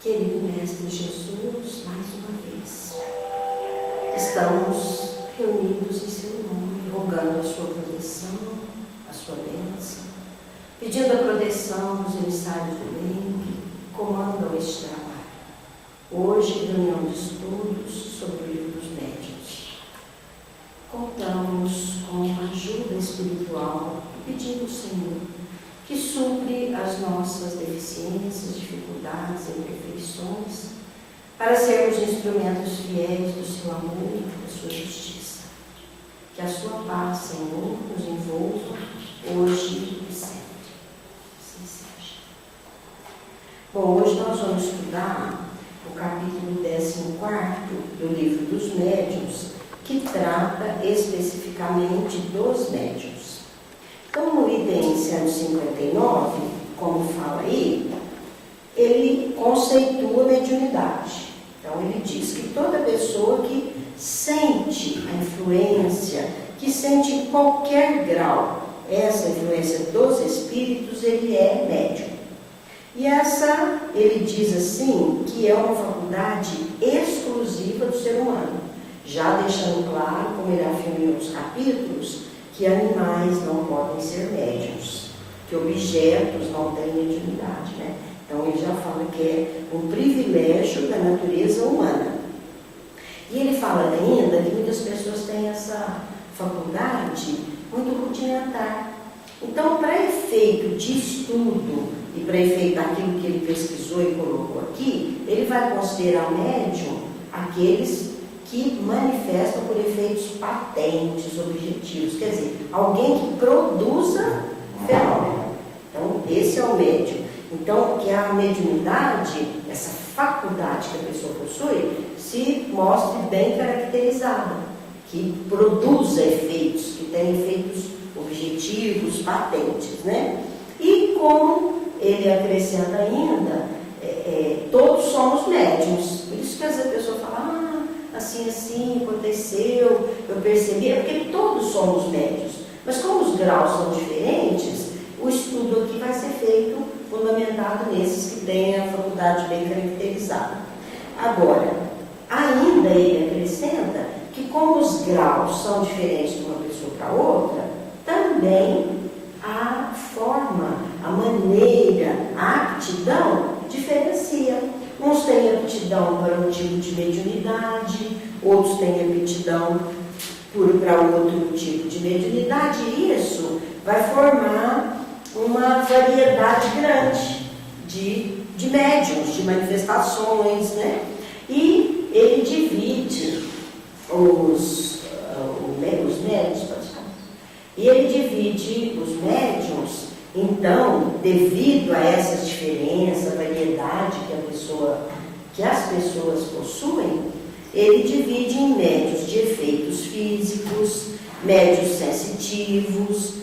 Querido Mestre Jesus, mais uma vez, estamos reunidos em seu nome, rogando a sua proteção, a sua bênção, pedindo a proteção dos emissários do bem que comandam este trabalho. Hoje, reunião de estudos sobre o livro dos médiuns. Contamos com a ajuda espiritual e pedimos ao Senhor que supre as nossas deficiências, dificuldades e imperfeições, para sermos instrumentos fiéis do seu amor e da sua justiça. Que a sua paz, Senhor, nos envolva hoje e sempre. Assim seja. Bom, hoje nós vamos estudar o capítulo 14 do livro dos médiuns, que trata especificamente dos médiuns. Então, no item 159, como fala aí, ele conceitua a mediunidade. Então, ele diz que toda pessoa que sente a influência, que sente em qualquer grau essa influência dos espíritos, ele é médium. E essa, ele diz assim, que é uma faculdade exclusiva do ser humano, já deixando claro, como ele afirma em outros capítulos, que animais não podem ser médiuns, que objetos não têm mediunidade, né? Então ele já fala que é um privilégio da natureza humana. E ele fala ainda que muitas pessoas têm essa faculdade muito rudimentar. Então, para efeito de estudo e para efeito daquilo que ele pesquisou e colocou aqui, ele vai considerar médium aqueles que manifestam por efeitos patentes, objetivos, quer dizer, alguém que produza fenômeno. Então, esse é o médium. Então, que a mediunidade, essa faculdade que a pessoa possui, se mostre bem caracterizada, que produza efeitos, que tenha efeitos objetivos, patentes, né? E como ele acrescenta ainda, todos somos médiums. Por isso que às vezes a pessoa fala, assim aconteceu, eu percebi, é porque todos somos médiuns. Mas como os graus são diferentes, o estudo aqui vai ser feito fundamentado nesses que têm a faculdade bem caracterizada. Agora, ainda ele acrescenta que como os graus são diferentes de uma pessoa para outra, também a forma, a maneira, a aptidão diferencia. Uns têm aptidão para um tipo de mediunidade, outros têm aptidão para outro tipo de mediunidade, e isso vai formar uma variedade grande de médiuns, de manifestações, né? E ele divide os médiuns, pode falar. E ele divide os médiuns, então, devido a essas diferenças, a variedade que as pessoas possuem, ele divide em médiuns de efeitos físicos, médiuns sensitivos,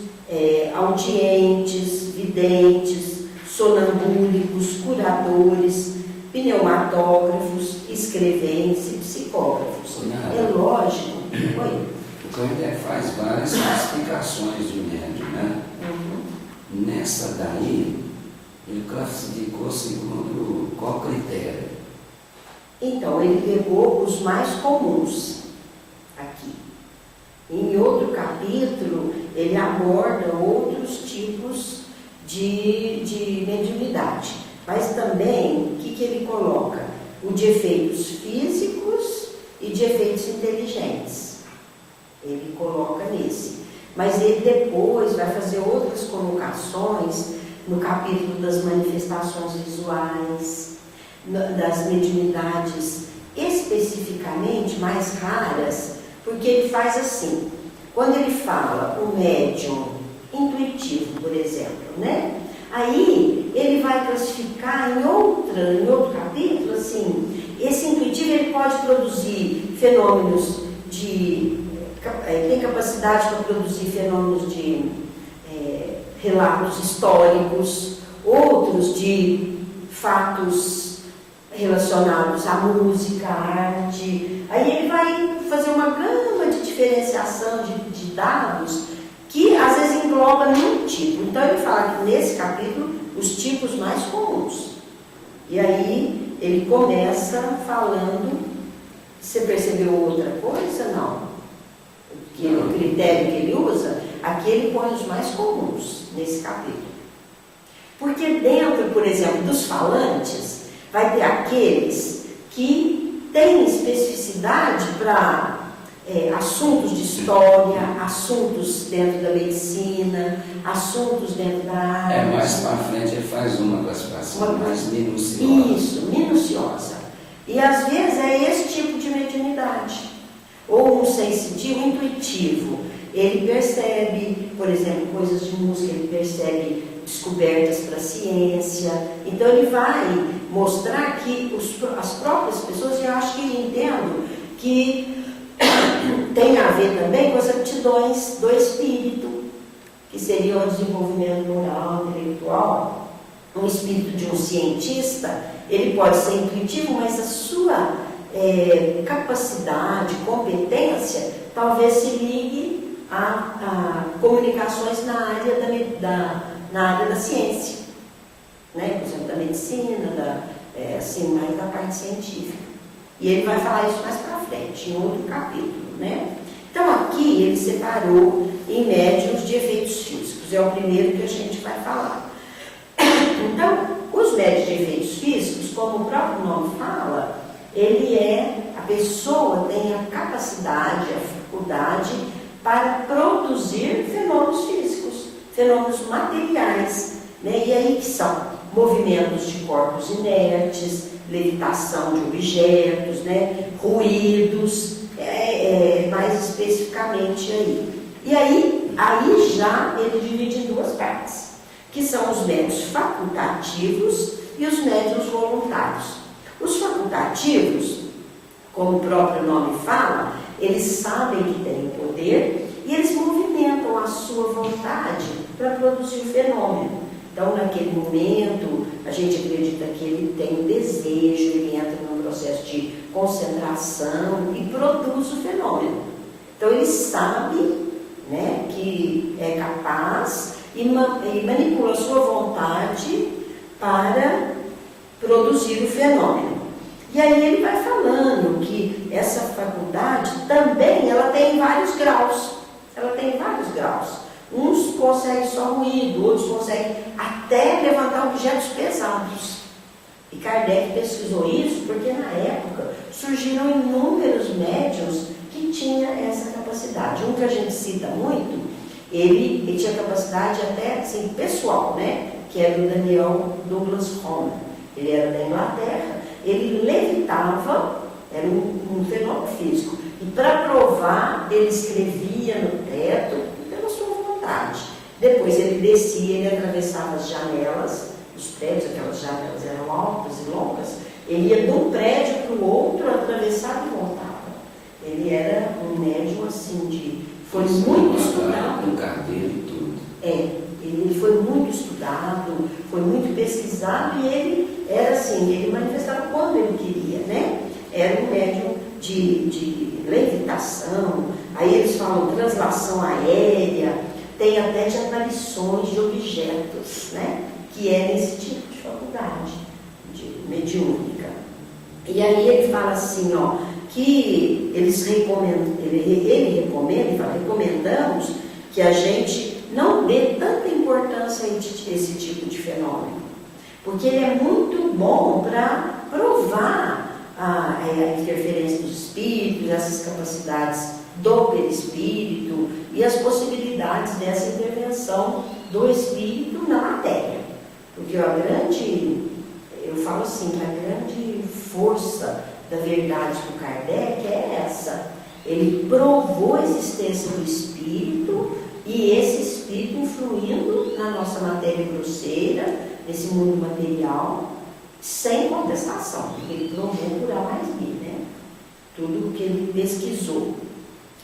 audientes, videntes, sonambúlicos, curadores, pneumatógrafos, escreventes e psicógrafos. É lógico. Oi? O Kardec faz várias classificações de médium, né? Nessa daí, ele classificou segundo qual critério? Então, ele pegou os mais comuns aqui. Em outro capítulo, ele aborda outros tipos de mediunidade. Mas também, o que ele coloca? O de efeitos físicos e de efeitos inteligentes. Ele coloca nesse. Mas ele depois vai fazer outras colocações no capítulo das manifestações visuais, das mediunidades especificamente mais raras, porque ele faz assim, quando ele fala o médium intuitivo, por exemplo, né? Aí ele vai classificar em outro capítulo, assim, esse intuitivo ele pode produzir fenômenos tem capacidade para produzir fenômenos de relatos históricos, outros de fatos relacionados à música, à arte. Aí ele vai fazer uma gama de diferenciação de dados que às vezes engloba num tipo. Então ele fala que nesse capítulo os tipos mais comuns. E aí ele começa falando, você percebeu outra coisa? Não. O critério que ele usa, aqui ele põe os mais comuns nesse capítulo. Porque dentro, por exemplo, dos falantes, vai ter aqueles que têm especificidade para assuntos de história, assuntos dentro da medicina, assuntos dentro da arte. Mais para frente ele faz uma classificação mais minuciosa. Isso, minuciosa. E às vezes é esse tipo de mediunidade. Ou um sensitivo intuitivo. Ele percebe, por exemplo, coisas de música, ele percebe descobertas para a ciência. Então ele vai mostrar que as próprias pessoas, eu acho que entendo que tem a ver também com as aptidões do espírito, que seria o desenvolvimento moral, intelectual. Um espírito de um cientista, ele pode ser intuitivo, mas a sua capacidade, competência, talvez se ligue a comunicações na área da ciência, né? Por exemplo, da medicina, assim, mais da parte científica. E ele vai falar isso mais para frente, em outro capítulo, né? Então aqui ele separou em médiuns de efeitos físicos, é o primeiro que a gente vai falar. Então, os médiuns de efeitos físicos, como o próprio nome fala, a pessoa tem a capacidade, a faculdade para produzir fenômenos físicos, fenômenos materiais, né? E aí que são movimentos de corpos inertes, levitação de objetos, né? Ruídos, mais especificamente aí. E aí já ele divide em duas partes, que são os médiuns facultativos e os médiuns voluntários. Os facultativos, como o próprio nome fala, eles sabem que têm poder e eles movimentam a sua vontade para produzir o fenômeno. Então, naquele momento, a gente acredita que ele tem um desejo, ele entra num processo de concentração e produz o fenômeno. Então, ele sabe, né, que é capaz e manipula a sua vontade para produzir o fenômeno. E aí ele vai falando que essa faculdade também ela tem vários graus. Ela tem vários graus. Uns conseguem só ruído, outros conseguem até levantar objetos pesados. E Kardec pesquisou isso porque na época surgiram inúmeros médiuns que tinham essa capacidade. Um que a gente cita muito, ele tinha capacidade até assim, pessoal, né? Que era o Daniel Douglas Home. Ele era da Inglaterra, ele levitava, era um fenômeno físico. E para provar, ele escrevia no teto pela sua vontade. Depois ele descia, ele atravessava as janelas, os prédios, aquelas janelas eram altas e longas, ele ia de um prédio para o outro, atravessava e voltava. Ele era um médium assim foi muito estudado. Com carteira e tudo. Ele foi muito estudado, foi muito pesquisado e ele era assim, ele manifestava quando ele queria, né? Era um médium de levitação, aí eles falam translação aérea, tem até de aparições de objetos, né? Que é nesse tipo de faculdade, de mediúnica. E aí ele fala assim, ó, que eles recomendam, ele recomenda, e fala, recomendamos que a gente não dê tanta importância a esse tipo de fenômeno, porque ele é muito bom para provar a interferência dos espíritos, essas capacidades do perispírito e as possibilidades dessa intervenção do espírito na matéria. Porque eu falo assim, que a grande força da verdade do Kardec é essa. Ele provou a existência do espírito e esse espírito influindo na nossa matéria grosseira, nesse mundo material, sem contestação, porque ele provou por A mais B, né? Tudo o que ele pesquisou.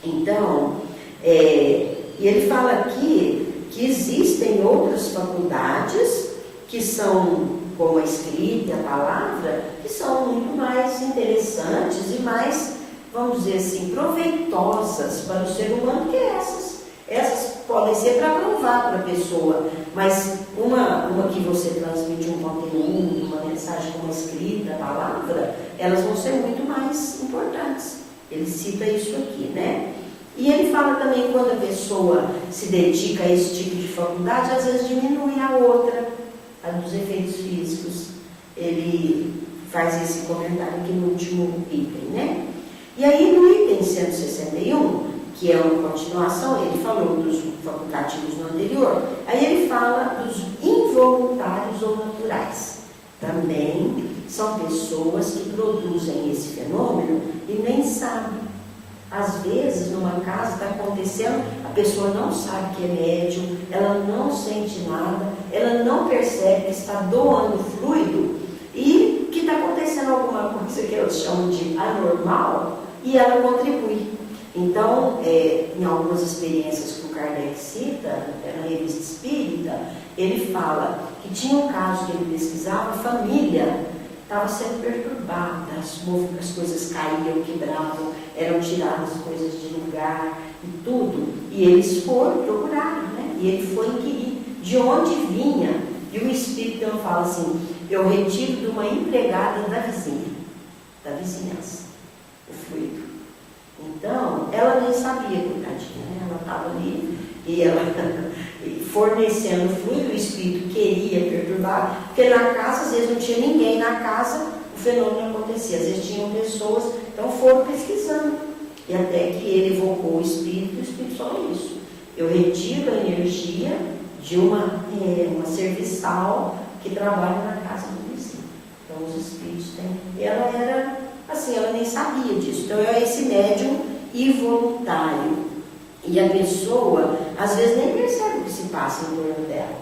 Então, e ele fala aqui que existem outras faculdades que são, como a escrita e a palavra, que são muito mais interessantes e mais, vamos dizer assim, proveitosas para o ser humano que essas. Essas podem ser para provar para a pessoa, mas uma que você transmite um conteúdo, uma mensagem, mensagem como a escrita, a palavra, elas vão ser muito mais importantes. Ele cita isso aqui, né? E ele fala também quando a pessoa se dedica a esse tipo de faculdade, às vezes diminui a outra, a dos efeitos físicos. Ele faz esse comentário aqui no último item, né? E aí no item 161, que é uma continuação, ele falou dos facultativos no anterior, aí ele fala dos involuntários ou naturais. Também são pessoas que produzem esse fenômeno e nem sabem. Às vezes, numa casa está acontecendo, a pessoa não sabe que é médium, ela não sente nada, ela não percebe que está doando fluido e que está acontecendo alguma coisa que eu chamo de anormal e ela contribui. Então, em algumas experiências que o Kardec cita, na Revista Espírita, ele fala que tinha um caso que ele pesquisava, a família estava sendo perturbada, as coisas caíam, quebravam, eram tiradas coisas de lugar e tudo. E eles foram procurar, né? E ele foi inquirir de onde vinha. E o Espírito então fala assim, eu retiro de uma empregada da vizinhança, o fluido. Então, ela nem sabia, coitadinha, né? Ela estava ali e ela fornecendo fluido, o espírito queria perturbar, porque na casa, às vezes não tinha ninguém na casa, o fenômeno acontecia, às vezes tinham pessoas, então foram pesquisando, e até que ele evocou o espírito falou isso, eu retiro a energia de uma serviçal que trabalha na casa do vizinho. Então os espíritos têm, ela era assim, ela nem sabia disso, então é esse médium involuntário. E a pessoa, às vezes, nem percebe o que se passa em torno dela.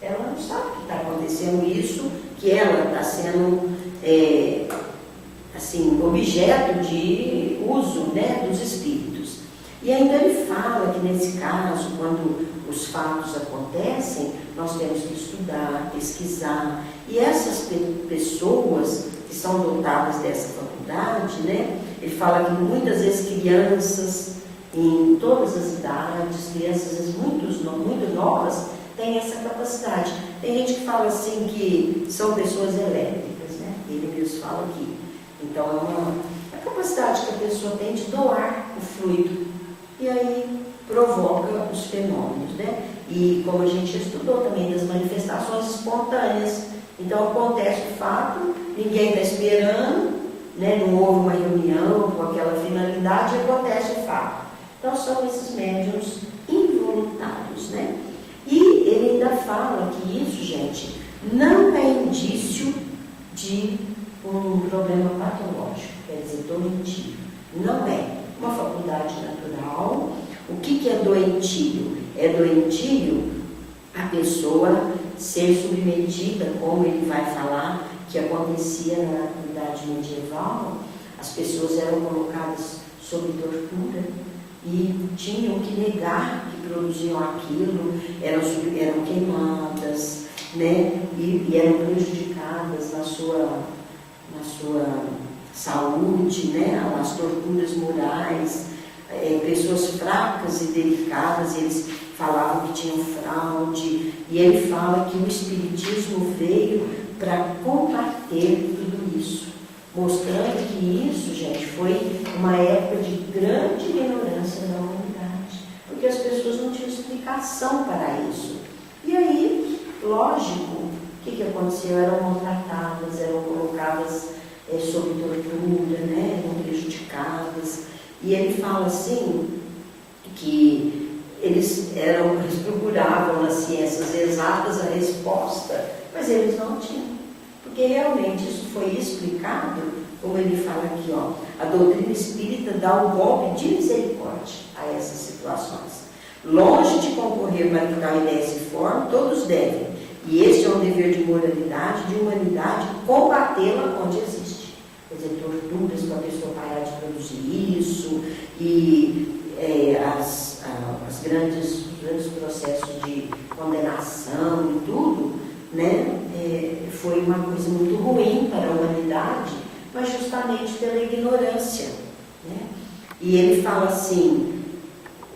Ela não sabe que está acontecendo isso, que ela está sendo, objeto de uso, né, dos espíritos. E ainda ele fala que, nesse caso, quando os fatos acontecem, nós temos que estudar, pesquisar. E essas pessoas que são dotadas dessa faculdade, né, ele fala que muitas vezes crianças, em todas as idades, crianças muito novas, têm essa capacidade. Tem gente que fala assim que são pessoas elétricas, né? Ele mesmo fala aqui. Então é uma capacidade que a pessoa tem de doar o fluido. E aí provoca os fenômenos, né? E como a gente estudou também das manifestações espontâneas. Então acontece o fato, ninguém está esperando, né? Não houve uma reunião com aquela finalidade, acontece o fato. Então, são esses médiuns involuntários, né? E ele ainda fala que isso, gente, não é indício de um problema patológico, quer dizer, doentio. Não é uma faculdade natural. O que é doentio? É doentio a pessoa ser submetida, como ele vai falar, que acontecia na idade medieval, as pessoas eram colocadas sob tortura, e tinham que negar que produziam aquilo, eram queimadas, né? E eram prejudicadas na sua saúde, né? As torturas morais, pessoas fracas e delicadas, eles falavam que tinham fraude, e ele fala que o Espiritismo veio para combater tudo isso, mostrando que isso, gente, foi uma época de grande ignorância da humanidade, porque as pessoas não tinham explicação para isso. E aí, lógico, o que aconteceu? Eram maltratadas, eram colocadas sob tortura, né? Eram prejudicadas. E ele fala assim, que eles procuravam nas ciências exatas a resposta, mas eles não tinham. Porque realmente isso foi explicado, como ele fala aqui, ó, a doutrina espírita dá um golpe de misericórdia a essas situações. Longe de concorrer para que tal ideia se forme, todos devem, e este é um dever de moralidade, de humanidade, combatê-la onde existe. Quer dizer, torturas para a pessoa parar de produzir isso, e os grandes processos de condenação e tudo, né? Foi uma coisa muito ruim para a humanidade, mas justamente pela ignorância, né? E ele fala assim,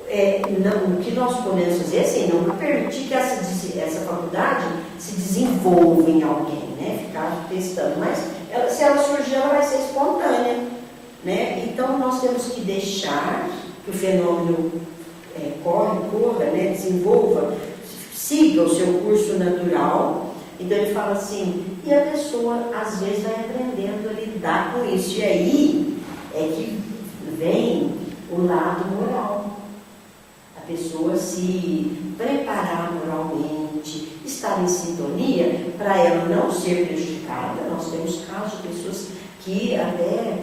o que nós podemos fazer assim, não permitir que essa faculdade se desenvolva desenvolva em alguém, né? Ficar testando. Mas se ela surgir, ela vai ser espontânea, né? Então nós temos que deixar que o fenômeno corra, né? Desenvolva, siga o seu curso natural. Então ele fala assim, e a pessoa às vezes vai aprendendo a lidar com isso. E aí é que vem o lado moral. A pessoa se preparar moralmente, estar em sintonia para ela não ser prejudicada. Nós temos casos de pessoas que até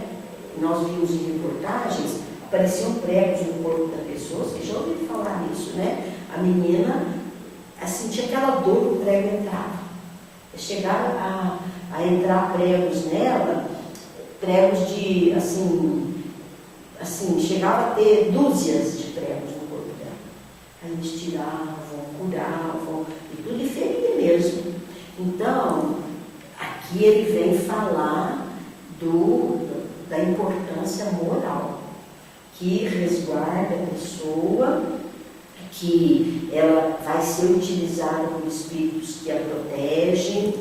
nós vimos em reportagens, apareciam pregos no corpo da pessoa, você já ouviu falar nisso, né? A menina sentia aquela dor, o prego entrava. Chegaram a entrar pregos nela, pregos de, assim, chegava a ter dúzias de pregos no corpo dela. Aí eles tiravam, curavam, e tudo de ferir mesmo. Então, aqui ele vem falar da importância moral, que resguarda a pessoa, que ela vai ser utilizada por espíritos que a protegem.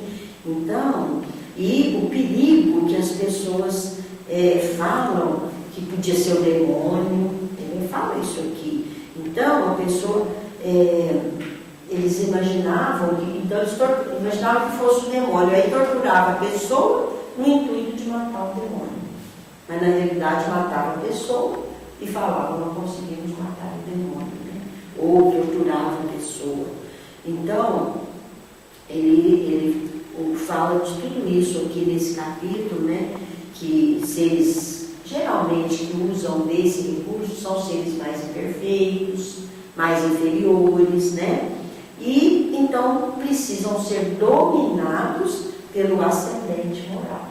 Então, e o perigo que as pessoas falam que podia ser o demônio, ele fala isso aqui. Então, a pessoa, eles imaginavam que fosse o demônio, aí torturava a pessoa no intuito de matar o demônio. Mas na realidade matava a pessoa e falava, não conseguimos matar o demônio, né? Ou torturava a pessoa. Então, ele fala de tudo isso aqui nesse capítulo, né? Que seres, geralmente, que usam desse recurso são seres mais imperfeitos, mais inferiores, né? E, então, precisam ser dominados pelo ascendente moral.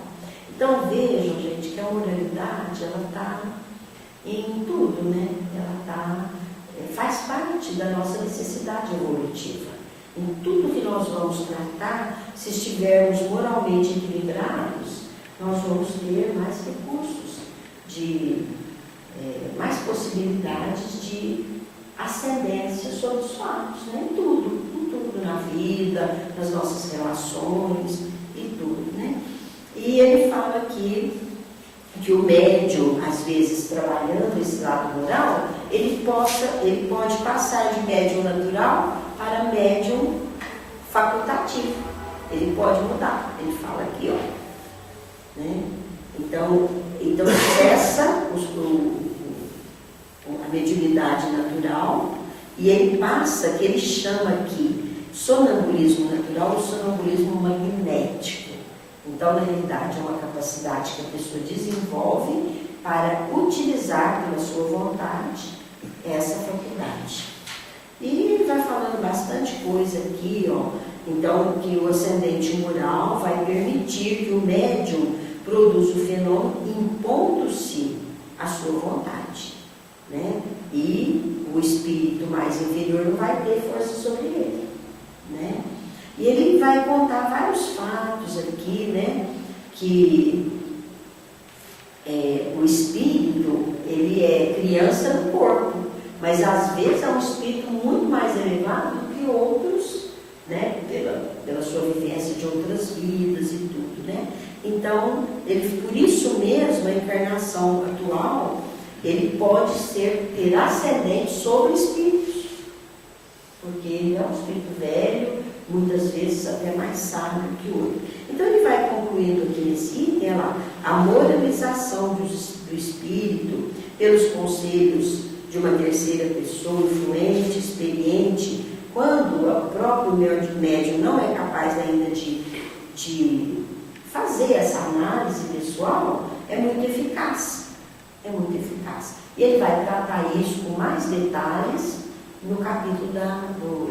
Então, vejam, gente, que a moralidade, ela está em tudo, né? Ela faz parte da nossa necessidade evolutiva. Em tudo que nós vamos tratar, se estivermos moralmente equilibrados, nós vamos ter mais recursos, mais possibilidades de ascendência sobre os fatos, né? Em tudo, na vida, nas nossas relações e tudo, né? E ele fala aqui que o médium, às vezes, trabalhando esse lado moral, ele pode passar de médium natural para médium facultativo. Ele pode mudar. Ele fala aqui, ó. Né? Então cessa a mediunidade natural e ele passa, que ele chama aqui, sonambulismo natural ou sonambulismo magnético. Então, na realidade, é uma capacidade que a pessoa desenvolve para utilizar pela sua vontade essa faculdade. E ele vai falando bastante coisa aqui, ó. Então, que o ascendente moral vai permitir que o médium produza o fenômeno impondo-se à sua vontade, né? E o espírito mais inferior não vai ter força sobre ele, né? E ele vai contar vários fatos aqui, né? Que o espírito, ele é criança do corpo, mas às vezes é um espírito muito mais elevado do que outros, né? Pela sua vivência de outras vidas e tudo, né? Então, por isso mesmo, a encarnação atual, ele pode ter ascendente sobre espíritos, porque ele é um espírito velho, muitas vezes até mais sábio que o outro. Então ele vai concluindo aqui nesse item, lá, a moralização do espírito pelos conselhos de uma terceira pessoa influente, experiente, quando o próprio médium não é capaz ainda de fazer essa análise pessoal, é muito eficaz. É muito eficaz. E ele vai tratar isso com mais detalhes no capítulo da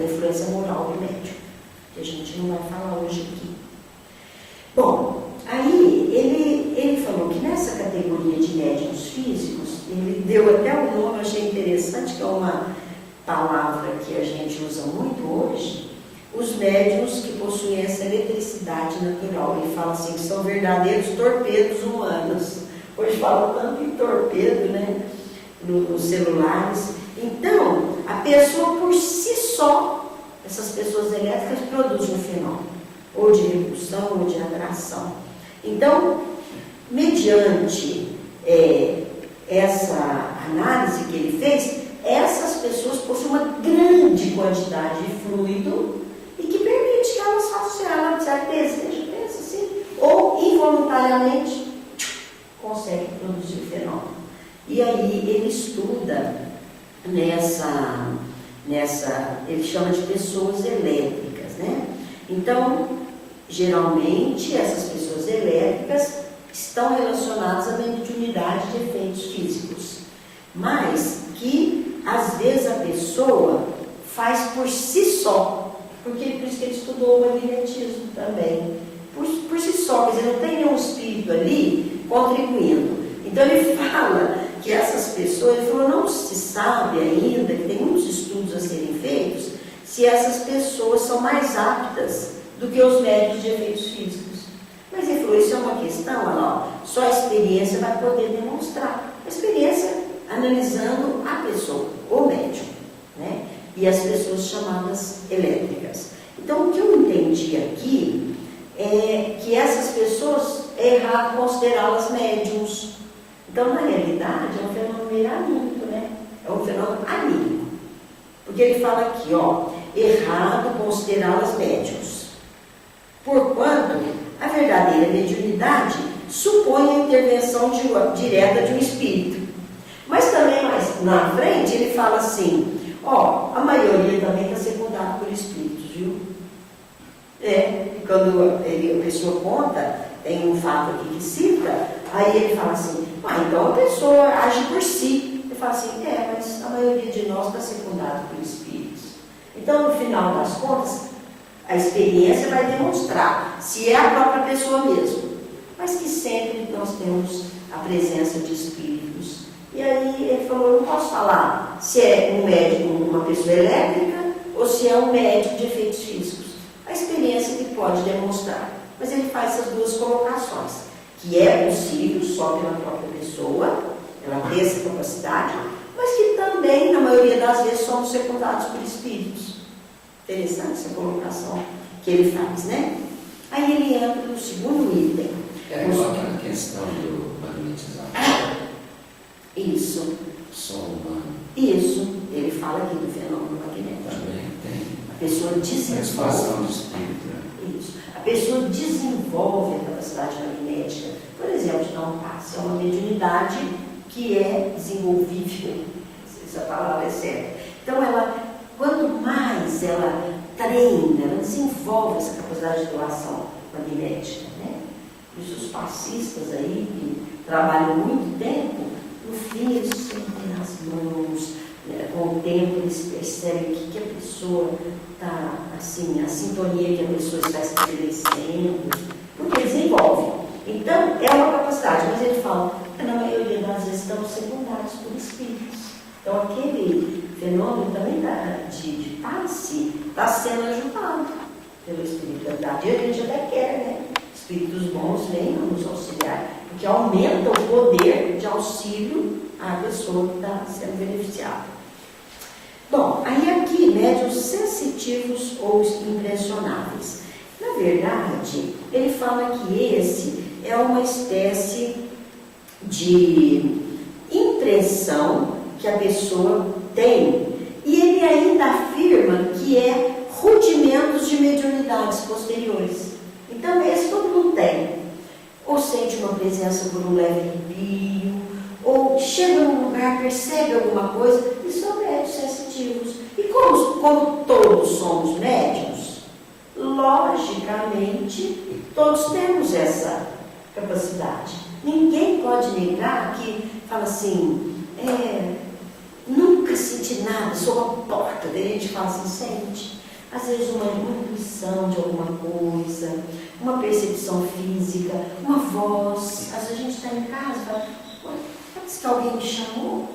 influência moral do médium, que a gente não vai falar hoje aqui. Bom, aí ele falou que nessa categoria de médiuns físicos, ele deu até um nome, eu achei interessante, que é uma palavra que a gente usa muito hoje, os médiuns que possuem essa eletricidade natural. Ele fala assim, que são verdadeiros torpedos humanos. Hoje fala tanto em torpedo, né, nos celulares. Então, a pessoa por si só, essas pessoas elétricas produzem um fenômeno. ou de repulsão, ou de atração. Então, mediante essa análise que ele fez, essas pessoas possuem uma grande quantidade de fluido e que permite que elas façam, ela pensa assim, ou involuntariamente consegue produzir o fenômeno. E aí ele estuda ele chama de pessoas elétricas, né? Então, geralmente, essas pessoas elétricas estão relacionadas à mediunidade de efeitos físicos, mas que, às vezes, a pessoa faz por si só, por isso que ele estudou o magnetismo também, por si só, quer dizer, não tem nenhum espírito ali contribuindo. Então, ele fala que essas pessoas, ele falou, não se sabe ainda, que tem muitos estudos a serem feitos, se essas pessoas são mais aptas do que os médios de efeitos físicos. Mas ele falou, isso é uma questão, não, só a experiência vai poder demonstrar. A experiência analisando a pessoa, o médium, né? E as pessoas chamadas elétricas. Então, o que eu entendi aqui é que essas pessoas é errado considerá-las médiums. Então, na realidade, é um fenômeno meio anímico, né? É um fenômeno anímico. Porque ele fala aqui, errado considerá-las médiums. Porquanto, a verdadeira mediunidade supõe a intervenção direta de um espírito. Mas também, mais na frente, ele fala assim, a maioria também está secundada por espíritos, viu? Quando a pessoa conta, tem um fato aqui que cita, aí ele fala assim, então a pessoa age por si. Ele fala assim, mas a maioria de nós está secundada por espíritos. Então, no final das contas, a experiência vai demonstrar se é a própria pessoa mesmo, mas que sempre nós temos a presença de espíritos. E aí ele falou, eu não posso falar se é um médium, uma pessoa elétrica, ou se é um médium de efeitos físicos. A experiência que pode demonstrar. Mas ele faz essas duas colocações, que é possível só pela própria pessoa, ela tem essa capacidade, mas que também, na maioria das vezes, somos secundados por espíritos. Interessante essa colocação que ele faz, né? Aí ele entra no segundo item. Igual aquela questão do magnetizador. Isso. Som humano. Isso. Ele fala aqui do fenômeno magnético. Também tem. A pessoa desenvolve. De espírito, né? Isso. A pessoa desenvolve a capacidade magnética. Por exemplo, de dar um passe. É uma mediunidade que é desenvolvível. Essa palavra é certa. Então, quanto mais ela treina, ela desenvolve essa capacidade de doação magnética, né? Os passistas aí, que trabalham muito tempo, no fim eles sentem as mãos, né? Com o tempo eles percebem que a pessoa está, assim, a sintonia que a pessoa está estabelecendo, porque desenvolve. Então, é uma capacidade, mas ele fala que na maioria das vezes estamos secundados por espíritos. Então, aquele fenômeno também de passe está sendo ajudado pela espiritualidade. E a gente até quer, né? Espíritos bons venham nos auxiliar, porque aumenta o poder de auxílio à pessoa que está sendo beneficiada. Bom, aí aqui, médiuns sensitivos ou impressionáveis. Na verdade, ele fala que esse é uma espécie de impressão que a pessoa tem, e ele ainda afirma que é rudimentos de mediunidades posteriores. Então, esse todo mundo tem. Ou sente uma presença por um leve arrepio, ou chega num lugar, percebe alguma coisa, e são médiuns sensitivos. E como todos somos médiuns, logicamente, todos temos essa capacidade. Ninguém pode negar que fala assim, nunca senti nada, sou uma porta. Daí a gente fala assim, sente. Às vezes uma intuição de alguma coisa, uma percepção física, uma voz. Às vezes a gente está em casa e fala, parece que alguém me chamou.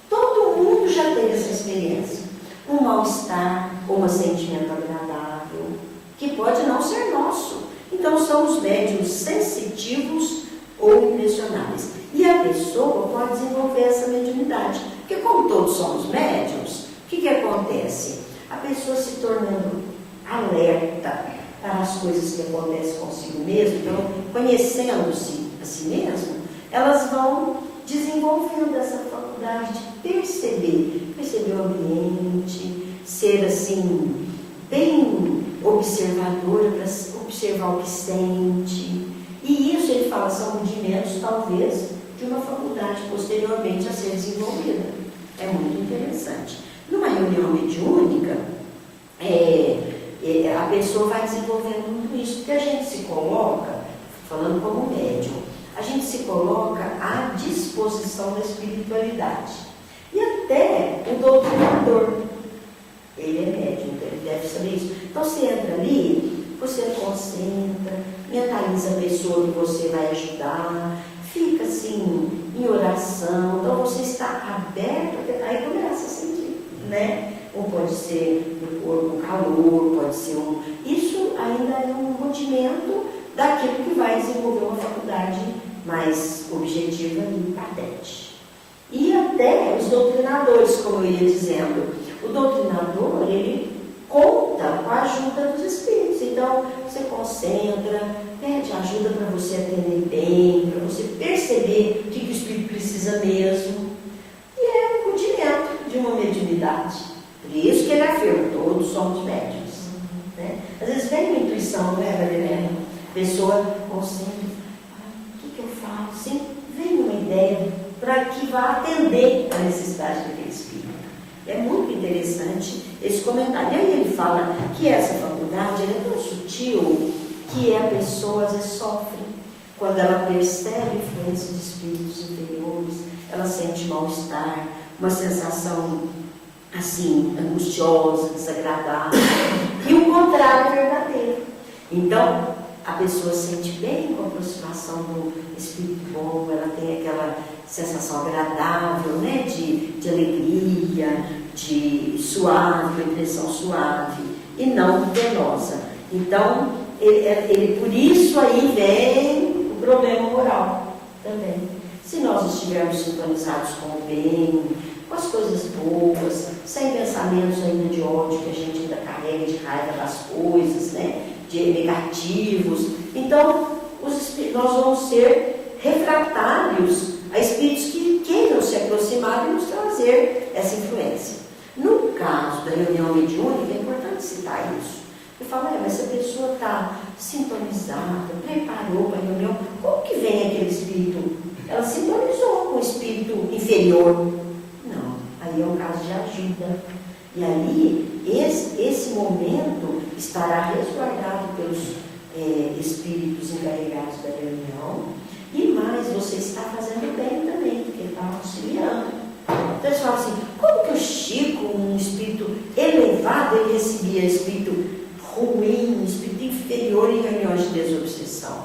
Todo mundo já teve essa experiência. Um mal-estar ou um sentimento agradável, que pode não ser nosso. Então são os médiuns sensitivos ou impressionáveis. E a pessoa pode desenvolver essa mediunidade. Porque como todos somos médiuns, o que acontece? A pessoa se tornando alerta, para as coisas que acontecem consigo mesmo, então, conhecendo-se a si mesmo, elas vão desenvolvendo essa faculdade de perceber o ambiente, ser assim, bem observadora para observar o que sente. E isso, ele fala, são rudimentos, talvez, de uma faculdade posteriormente a ser desenvolvida. É muito interessante. Numa reunião mediúnica, a pessoa vai desenvolvendo muito isso, porque a gente se coloca, falando como médium, a gente se coloca à disposição da espiritualidade. E até o doutrinador, ele é médium, então ele deve saber isso. Então você entra ali, você concentra, mentaliza a pessoa que você vai ajudar, fica assim, em oração, então você está aberto, aí começa a sentir, né? Ou pode ser no corpo um calor, pode ser um... Isso ainda é um rudimento daquilo que vai desenvolver uma faculdade mais objetiva e patente. E até os doutrinadores, como eu ia dizendo, o doutrinador, ele conta com a ajuda dos espíritos. Então, você concentra, pede ajuda para você atender bem, para você perceber o que o espírito precisa mesmo. E é um rudimento de uma mediunidade. Por isso que ele afirma, todos somos médiuns. Né? Às vezes vem uma intuição, não é, Marilena? A pessoa concentra, o que eu falo? Sempre vem uma ideia para que vá atender a necessidade daquele espírito. É muito interessante esse comentário. E aí ele fala que essa faculdade é tão sutil que a pessoa às vezes sofre quando ela percebe influência de espíritos inferiores, ela sente mal-estar, uma sensação assim, angustiosa, desagradável. E o contrário é verdadeiro. Então, a pessoa sente bem com a aproximação do espírito bom, ela tem aquela sensação agradável, né, de alegria, de suave, uma impressão suave e não penosa. Então, por isso aí vem o problema moral também. Se nós estivermos sintonizados com o bem, com as coisas boas, sem pensamentos ainda de ódio que a gente ainda carrega, de raiva das coisas, né, de negativos, então nós vamos ser refratários a espíritos que queiram se aproximar e nos trazer essa influência. No caso da reunião mediúnica, é importante citar isso. Eu falo, mas se a pessoa está sintonizada, preparou para a reunião, como que vem aquele espírito? Ela sintonizou com o espírito inferior. Não, aí é um caso de ajuda. E ali, esse momento estará resguardado pelos espíritos encarregados da reunião. E mais, você está fazendo bem também, porque ele está auxiliando. Então eles falam assim, como que o Chico, um espírito elevado, ele recebia espírito ruim, um espírito inferior em reuniões de desobsessão?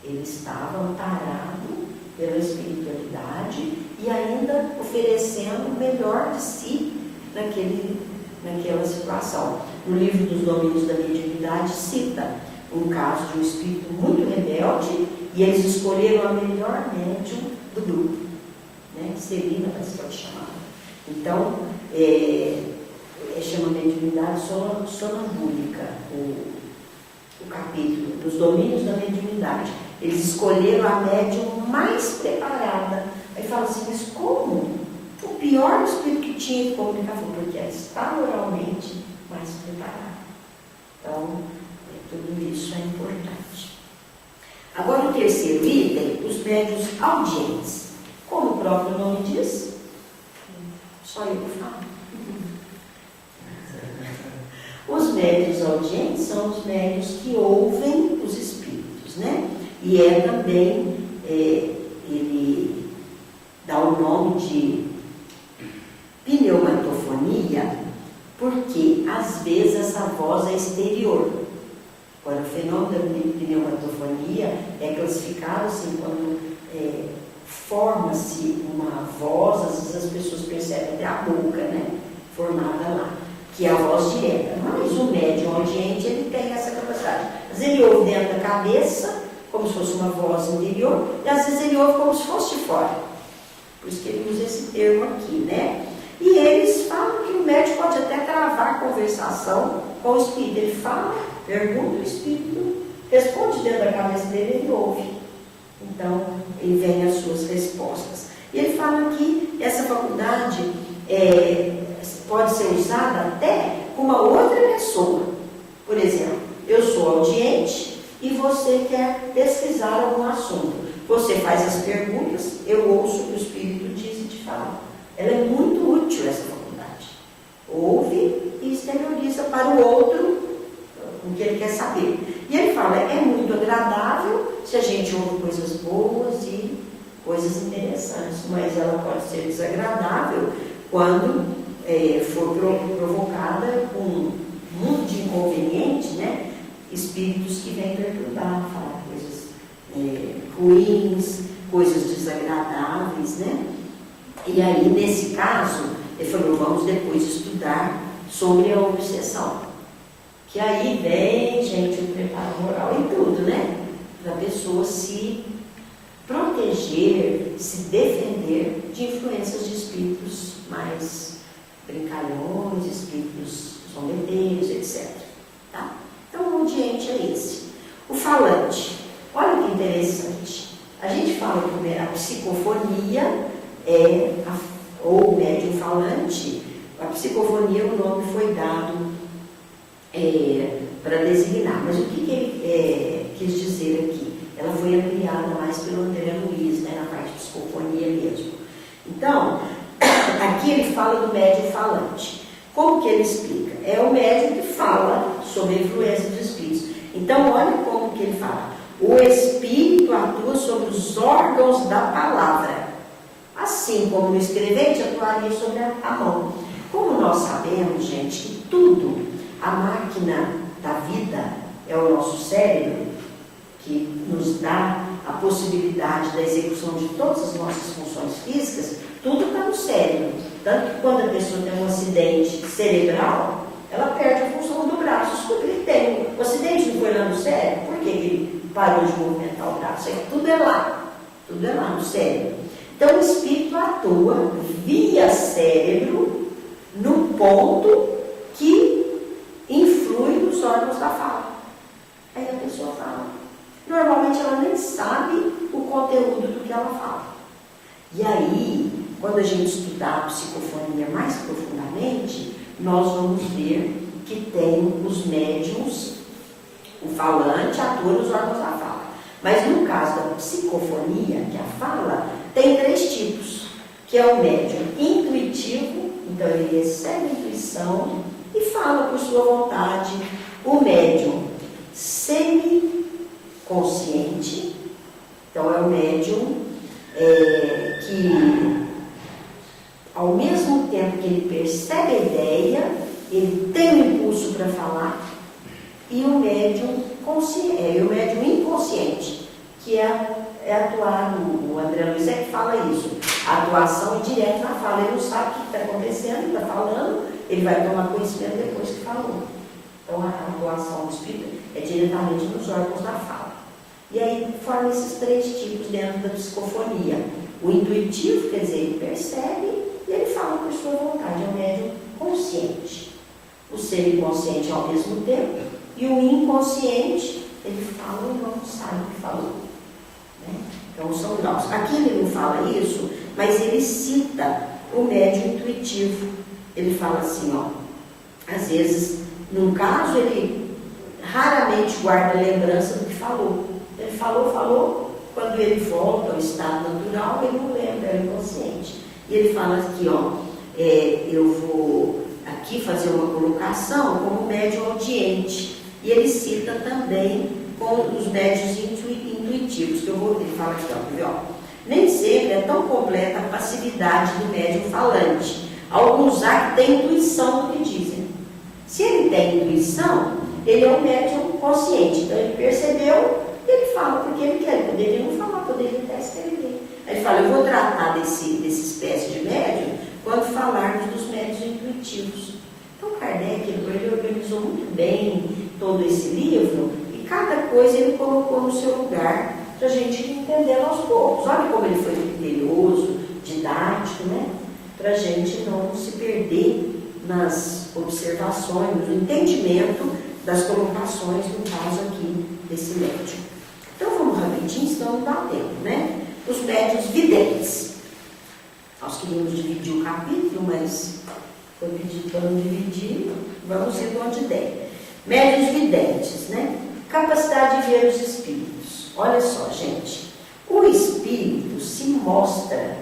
Ele estava amparado pela espiritualidade e ainda oferecendo o melhor de si naquela situação. No livro dos Domínios da Mediunidade cita um caso de um espírito muito rebelde e eles escolheram a melhor médium do grupo, né? Celina, mas pode chamar. Então, chama mediunidade sonambúlica, o capítulo dos Domínios da Mediunidade. Eles escolheram a médium mais preparada. Aí fala assim, mas como? O pior espírito que tinha que comunicar foi porque ela está oralmente mais preparada. Então, tudo isso é importante. Agora, o terceiro item, os médiuns audientes. Como o próprio nome diz, só eu falo. Os médiuns audientes são os médiuns que ouvem os espíritos, né? E também, ele dá o nome de pneumatofonia, porque às vezes essa voz é exterior. Agora, o fenômeno da pneumatofonia é classificado assim, quando forma-se uma voz, às vezes as pessoas percebem até a boca, né, formada lá, que é a voz direta. Mas o médium audiente, ele tem essa capacidade. Às vezes ele ouve dentro da cabeça, como se fosse uma voz interior, e às vezes ele ouve como se fosse de fora. Por isso que ele usa esse termo aqui, né? E eles falam que o médium pode até travar a conversação com o espírito. Ele fala pergunta, o espírito responde dentro da cabeça dele, ele ouve. Então, ele vem as suas respostas. E ele fala que essa faculdade pode ser usada até com uma outra pessoa. Por exemplo, eu sou audiente e você quer pesquisar algum assunto. Você faz as perguntas, eu ouço o que o espírito diz e te fala. Ela é muito útil, essa faculdade. Ouve e exterioriza para o outro o que ele quer saber. E ele fala, é muito agradável se a gente ouve coisas boas e coisas interessantes, mas ela pode ser desagradável quando for provocada com um mundo de inconveniente, né? Espíritos que vêm perturbar, falar coisas ruins, coisas desagradáveis, né? E aí, nesse caso, ele falou, vamos depois estudar sobre a obsessão. Que aí vem, gente, o preparo moral e tudo, né? Para a pessoa se proteger, se defender de influências de espíritos mais brincalhões, espíritos zombeteiros, etc. Tá? Então, o audiente é esse. O falante. Olha que interessante. A gente fala que a psicofonia ou o médium falante. A psicofonia, o nome foi dado para designar. Mas o que ele quis dizer aqui? Ela foi ampliada mais pelo André Luiz, né, na parte de psicofonia mesmo. Então, aqui ele fala do médium falante. Como que ele explica? É o médium que fala sobre a influência dos espíritos. Então, olha como que ele fala. O espírito atua sobre os órgãos da palavra, assim como o escrevente atuaria sobre a mão. Como nós sabemos, gente, que tudo, a máquina da vida é o nosso cérebro, que nos dá a possibilidade da execução de todas as nossas funções físicas, tudo está no cérebro. Tanto que quando a pessoa tem um acidente cerebral, ela perde a função do braço. Porque ele tem. O acidente não foi lá no cérebro, por que ele parou de movimentar o braço? Tudo é lá no cérebro. Então o espírito atua via cérebro no ponto que influi nos órgãos da fala. Aí a pessoa fala. Normalmente ela nem sabe o conteúdo do que ela fala. E aí, quando a gente estudar a psicofonia mais profundamente, nós vamos ver que tem os médiuns, o falante atua nos órgãos da fala. Mas no caso da psicofonia, que é a fala, tem 3 tipos, que é o médium intuitivo, então ele recebe a intuição e fala por sua vontade. O médium semiconsciente, então é o médium que, ao mesmo tempo que ele percebe a ideia, ele tem um impulso para falar, e o médium inconsciente, que é atuar, o André Luiz que fala isso, a atuação é direta na fala, ele não sabe o que está acontecendo, está falando, ele vai tomar conhecimento depois que falou. Então a atuação do espírito é diretamente nos órgãos da fala. E aí forma esses 3 tipos dentro da psicofonia. O intuitivo, quer dizer, ele percebe e ele fala por sua vontade, é um médium consciente. O ser inconsciente ao mesmo tempo, e o inconsciente, ele fala e não sabe o que falou. Né? Então são graus. Aqui ele não fala isso, mas ele cita o médium intuitivo. Ele fala assim, ó, às vezes, num caso, ele raramente guarda lembrança do que falou. Ele falou, quando ele volta ao estado natural, ele não lembra, é inconsciente. E ele fala aqui, ó, eu vou aqui fazer uma colocação como médium audiente. E ele cita também com os médiuns intuitivos, que ele fala aqui, ó, nem sempre é tão completa a passividade do médium falante. Alguns há que têm intuição do que dizem. Se ele tem intuição, ele é um médium consciente. Então ele percebeu e ele fala porque ele quer. Ele poderia não falar, poderia até escrever. Aí ele fala, eu vou tratar desse espécie de médium quando falarmos dos médiuns intuitivos. Então Kardec, ele organizou muito bem todo esse livro e cada coisa ele colocou no seu lugar para a gente entender aos poucos. Olha como ele foi criterioso, didático, né? Para a gente não se perder nas observações, no entendimento das colocações, no caso aqui, desse médium. Então vamos rapidinho, senão não dá tempo, né? Os médiuns videntes. Nós queríamos dividir o capítulo, mas foi pedido para não dividir, vamos ir onde der. Médiuns videntes, né? Capacidade de ver os espíritos. Olha só, gente, o espírito se mostra,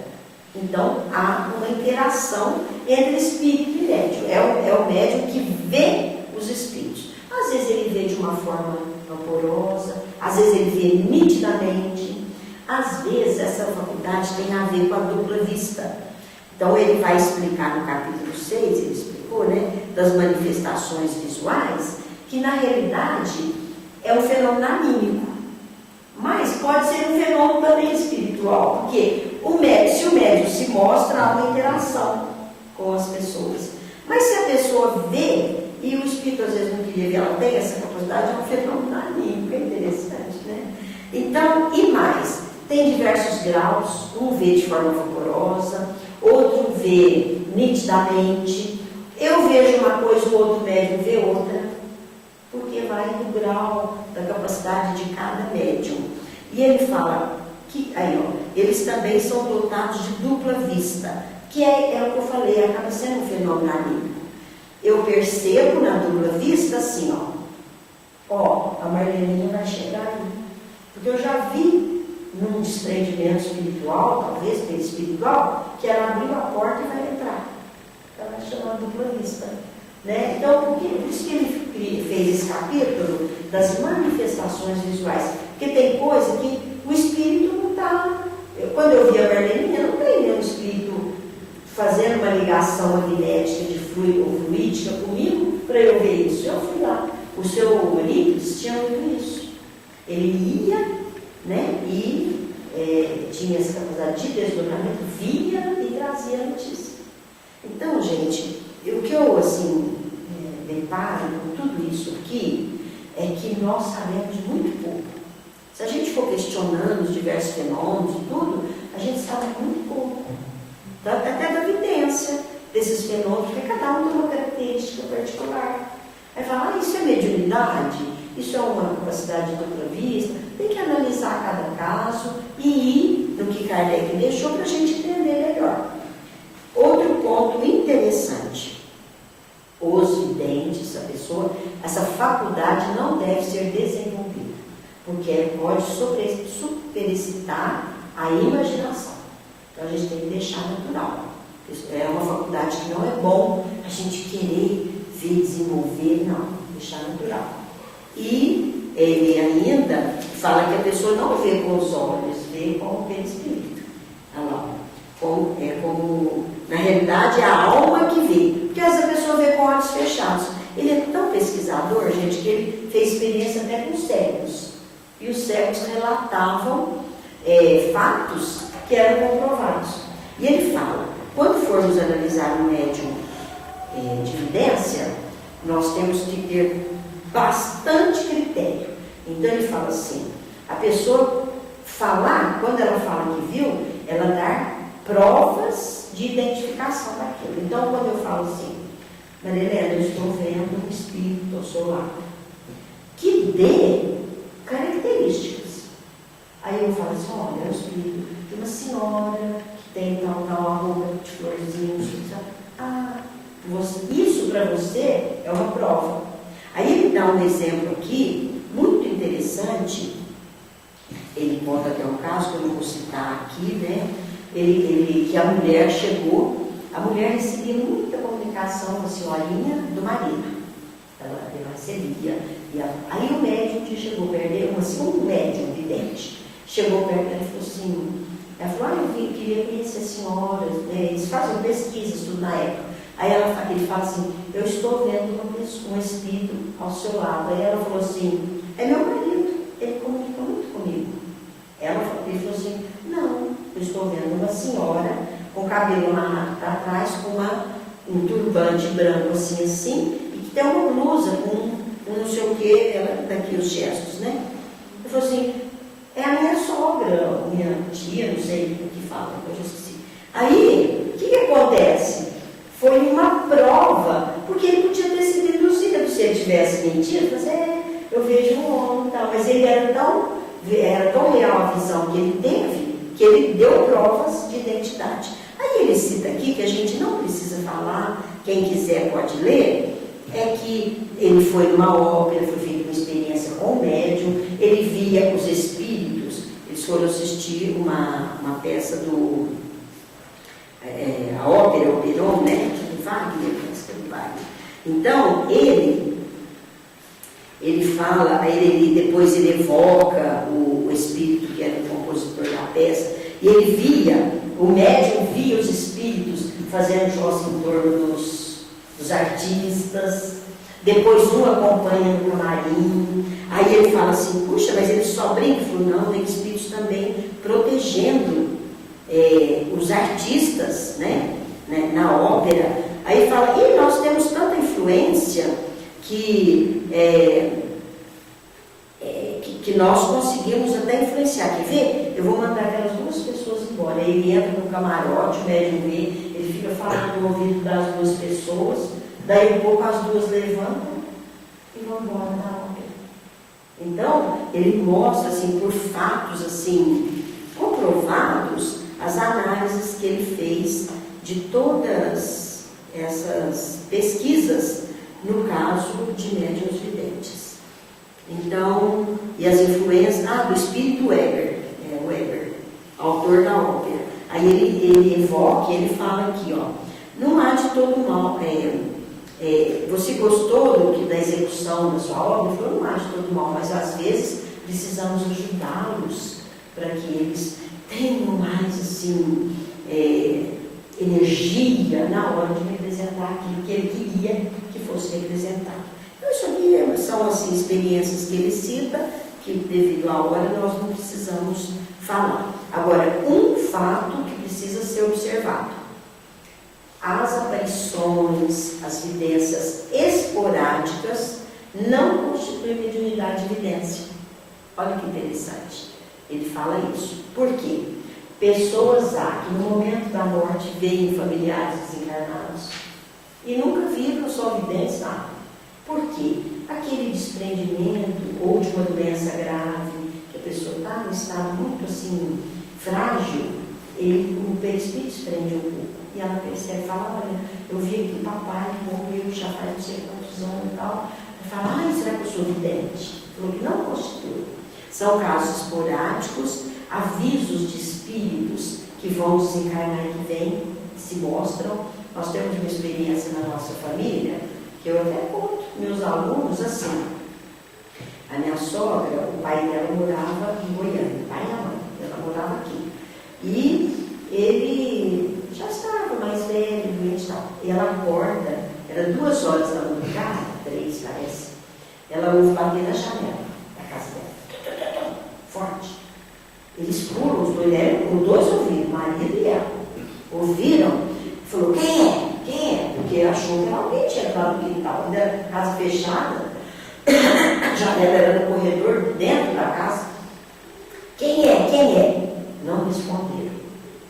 então há uma interação entre espírito e médium. É o médium que vê os espíritos. Às vezes ele vê de uma forma vaporosa, às vezes ele vê nitidamente, às vezes essa faculdade tem a ver com a dupla vista. Então ele vai explicar no capítulo 6, ele explicou, né, das manifestações visuais, que na realidade é um fenômeno anímico, mas pode ser um fenômeno também espiritual, porque se o médium se mostra, há uma interação com as pessoas. Mas se a pessoa vê, e o espírito às vezes não queria ver, ela tem essa capacidade, é um fenômeno anímico, é interessante, né? Então, e mais, tem diversos graus, um vê de forma vaporosa, outro vê nitidamente, eu vejo uma coisa, o outro médium vê outra, porque vai do grau da capacidade de cada médium. E ele fala que, aí ó, eles também são dotados de dupla vista, que é o que eu falei, acaba sendo um fenômeno anímico. Eu percebo na dupla vista assim, ó, a Marleninha vai chegar aí. Porque eu já vi num desprendimento espiritual, talvez espiritual, que ela abriu a porta e vai entrar. Ela chama dupla vista. Né? Então, por isso que ele fez esse capítulo das manifestações visuais? Porque tem coisa que o espírito não está. Quando eu vi a Marleninha, não tem nenhum espírito fazendo uma ligação magnética de fluídica comigo para eu ver isso. Eu fui lá. O seu Eurípides tinha muito isso. Ele ia, né, e tinha essa capacidade de desdobramento, via e trazia a notícia. Então, gente, o que eu, assim, deparo com tudo isso aqui é que nós sabemos muito pouco. Se a gente for questionando os diversos fenômenos e tudo, a gente sabe muito pouco. Até da evidência desses fenômenos, porque cada um tem uma característica particular. Aí fala, isso é mediunidade? Isso é uma capacidade de dupla vista? Tem que analisar cada caso e ir no que Kardec deixou para a gente entender melhor. Outro ponto interessante. Os videntes, a pessoa, essa faculdade não deve ser desenvolvida, porque pode superexcitar a imaginação. Então a gente tem que deixar natural. Isso é uma faculdade que não é bom a gente querer ver, desenvolver, não, deixar natural. E ele ainda fala que a pessoa não vê com os olhos, vê com o perispírito. Como na realidade é a alma que vê, porque essa pessoa vê com olhos fechados. Ele é tão pesquisador, gente, que ele fez experiência até com cegos, e os cegos relatavam fatos que eram comprovados. E ele fala, quando formos analisar um médium de evidência, nós temos que ter bastante critério. Então ele fala assim, a pessoa falar, quando ela fala que viu, ela dá provas de identificação daquilo. Então quando eu falo assim, Maria Helena, eu estou vendo um espírito ao seu lado, que dê características. Aí eu falo assim, olha, é o espírito de uma senhora que tem tal arroba de florzinhos. Isso para você é uma prova. Aí ele dá um exemplo aqui, muito interessante. Ele conta até um caso, que eu não vou citar aqui, né? Que a mulher chegou, a mulher recebia muita comunicação com a senhorinha do marido. Ela recebia. Aí o médium que chegou perto dele, um médium vidente, chegou perto dele e falou assim, ela falou, eu queria conhecer as senhoras, né? Eles fazem pesquisas tudo na época. Aí ele fala assim, eu estou vendo um espírito ao seu lado. Aí ela falou assim, é meu marido, ele comunica muito comigo. Ele falou assim, não, eu estou vendo uma senhora com cabelo amarrado para trás, com um turbante branco assim, e que tem uma blusa com não sei o que, ela daqui os gestos, né? Ele falou assim, é a minha sogra, minha tia, não sei o que fala, eu já esqueci. Aí, o que acontece? Foi uma prova, porque ele podia ter sido induzido, se ele tivesse mentido, eu vejo um homem e tal, mas ele era tão real a visão que ele teve, que ele deu provas de identidade. Aí ele cita aqui, que a gente não precisa falar, quem quiser pode ler, é que ele foi numa ópera, foi feita uma experiência com o médium, ele via os espíritos, eles foram assistir uma peça a ópera, o Operon, né, do Wagner, do Wagner. Então, ele fala, depois ele evoca o espírito que era o compositor da peça, e o médium via os espíritos fazendo jogo em torno dos artistas, depois um acompanha no camarim, aí ele fala assim, puxa, mas ele só brinca? Ele falou, não, tem espíritos também protegendo os artistas, né, na ópera. Aí ele fala, e nós temos tanta influência que nós conseguimos até influenciar. Quer ver? Eu vou mandar aquelas duas pessoas embora. Aí ele entra no camarote, o médium vê, ele fica falando no ouvido das duas pessoas, daí um pouco as duas levantam e vão embora da ópera. Então, ele mostra, assim, por fatos, assim, comprovados, as análises que ele fez de todas essas pesquisas no caso de médiuns videntes. Então, e as influências, do espírito Weber, autor da ópera. Aí ele evoca, ele fala aqui, não há de todo mal, você gostou da execução da sua obra? Ele falou, não há de todo mal, mas às vezes precisamos ajudá-los para que eles tenham mais, assim, energia na hora de representar aquilo que ele queria que fosse representado. Então, isso aqui são, assim, experiências que ele cita, que devido à hora nós não precisamos falar. Agora, um fato que precisa ser observado: as aparições, as vidências esporádicas não constituem mediunidade de evidência. Olha que interessante. Ele fala isso. Por quê? Pessoas há que no momento da morte veem familiares desencarnados e nunca viram só videntes nada. Por quê? Aquele desprendimento ou de uma doença grave, que a pessoa está num estado muito assim, frágil, o perispírito desprende um pouco. E ela percebe, fala, olha, eu vi aqui o papai que morreu já faz não sei quantos anos e tal. Ela fala, será que eu sou vidente? Falou que não constitui. São casos esporádicos, avisos de espíritos que vão desencarnar e que vêm, que se mostram. Nós temos uma experiência na nossa família, que eu até conto meus alunos assim. A minha sogra, o pai dela morava em Goiânia, o pai e a mãe, ela morava aqui. E ele já estava mais velho, doente e tal. E ela acorda, era 2 horas da madrugada, 3 parece. Ela ouve bater na janela da casa dela. Forte. Eles pulam, os dois ouviram, marido e ela. Ouviram, falou, quem é? Porque achou que alguém tinha entrado no quintal. Ainda casa fechada, a janela era no corredor, dentro da casa. Quem é? Não responderam.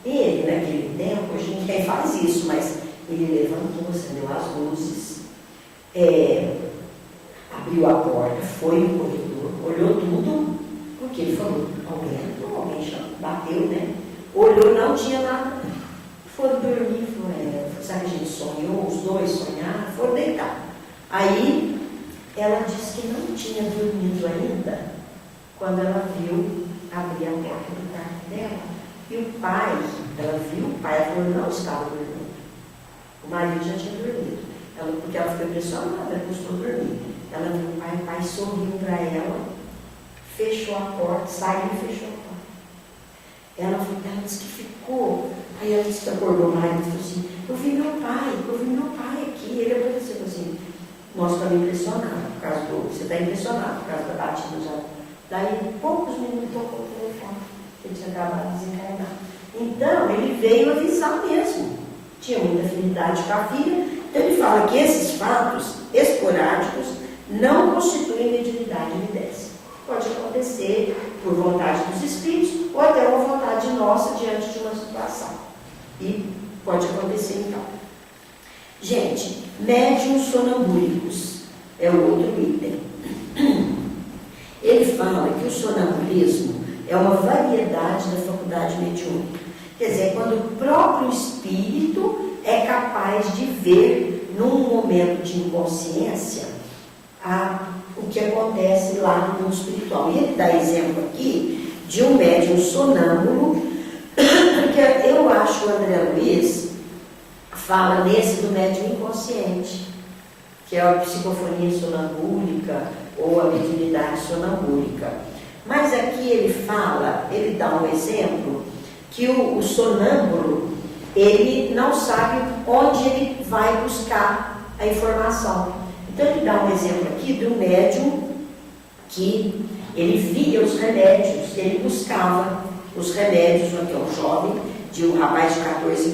Ele, naquele tempo, a gente nem faz isso, mas ele levantou, acendeu as luzes, abriu a porta, foi no corredor, olhou tudo, porque ele falou, alguém já bateu, né? Olhou, não tinha nada. Foram dormir, sabe que a gente sonhou, os dois sonharam, foram deitar. Aí, ela disse que não tinha dormido ainda, quando ela viu abrir a porta do quarto dela. E o pai, ela viu o pai, ela falou, não estava dormindo. O marido já tinha dormido. Porque ela ficou impressionada, ela custou dormir. Ela viu o pai sorriu para ela, fechou a porta, saiu e fechou a porta. Ela disse que ficou. Aí ela disse que acordou o marido e falou assim, eu vi meu pai aqui. Ele apareceu assim, nós estamos impressionados, por causa você está impressionado por causa da batida já. Daí, poucos minutos, tocou o telefone. Ele tinha acabado de desencarnar. Então, ele veio avisar mesmo. Tinha muita afinidade com a filha. Então, ele fala que esses fatos esporádicos não constituem mediunidade de evidência. Pode acontecer por vontade dos espíritos ou até uma vontade nossa diante de uma situação. E pode acontecer então. Gente, médiuns sonambúlicos. é o outro item. Ele fala que o sonambulismo é uma variedade da faculdade mediúnica. Quer dizer, quando o próprio espírito é capaz de ver, num momento de inconsciência, o que acontece lá no mundo espiritual. E ele dá exemplo aqui de um médium sonâmbulo, que eu acho que o André Luiz fala nesse do médium inconsciente, que é a psicofonia sonambúlica ou a mediunidade sonambúlica. Mas aqui ele fala, ele dá um exemplo, que o sonâmbulo, ele não sabe onde ele vai buscar a informação. Então ele dá um exemplo aqui de um médium que ele via os remédios, ele buscava os remédios, aqui é um jovem, de um rapaz de 14,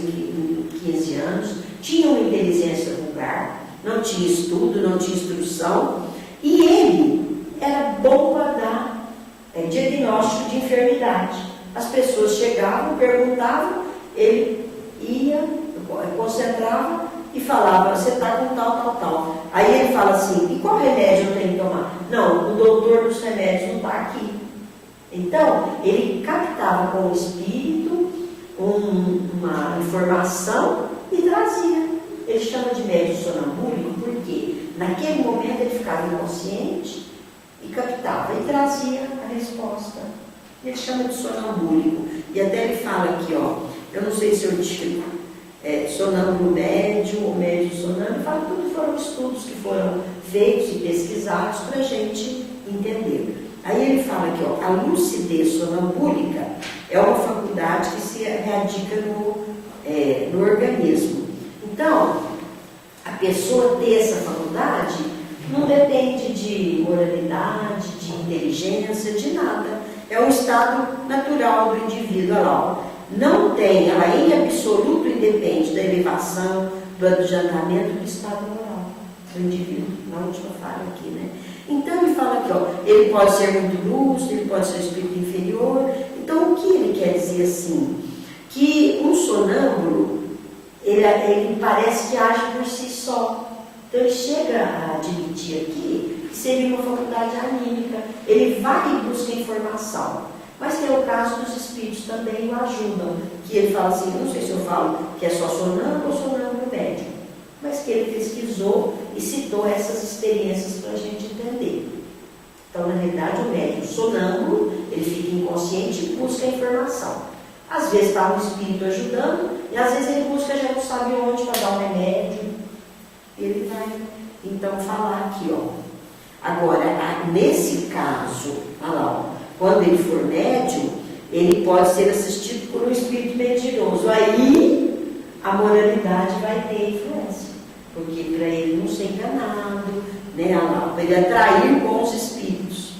15 anos, tinha uma inteligência vulgar, não tinha estudo, não tinha instrução, e ele era bom para dar diagnóstico de enfermidade. As pessoas chegavam, perguntavam, ele ia, concentrava e falava, você está com tal. Aí ele fala assim, e qual remédio eu tenho que tomar? Não, o doutor dos remédios não está aqui. Então, ele captava com o espírito uma informação e trazia. Ele chama de médium sonambúlico porque naquele momento ele ficava inconsciente e captava e trazia a resposta. Ele chama de sonambúlico. E até ele fala aqui, ó, eu não sei se eu digo sonâmbulo médium ou médium sonâmbulo, fala tudo foram estudos que foram feitos e pesquisados para a gente entender. Aí ele fala aqui, ó, a lucidez sonambúlica é uma faculdade que se radica no organismo. Então, a pessoa ter essa faculdade não depende de moralidade, de inteligência, de nada. É um estado natural do indivíduo. Olha lá, ó. Não tem, ela em absoluto independe da elevação, do adiantamento do estado moral do indivíduo, na última fala aqui, né? Então ele fala aqui, ó, ele pode ser muito lúcido, ele pode ser espírito inferior. Então o que ele quer dizer assim? Que um sonâmbulo, ele parece que age por si só. Então ele chega a admitir aqui que seria uma faculdade anímica. Ele vai e busca informação. Mas tem o caso dos espíritos também o ajudam, que ele fala assim, não sei se eu falo que é só sonâmbulo ou sonâmbulo médium, mas que ele pesquisou e citou essas experiências para a gente entender. Então, na realidade, o médium sonâmbulo, ele fica inconsciente e busca a informação. Às vezes está um espírito ajudando, e às vezes ele busca, já não sabe onde para dar um remédio. Ele vai, então, falar aqui, ó. Agora, nesse caso, olha lá, ó, quando ele for médium, ele pode ser assistido por um espírito mentiroso. Aí, a moralidade vai ter influência. Porque para ele não ser enganado, né, para ele atrair bons espíritos.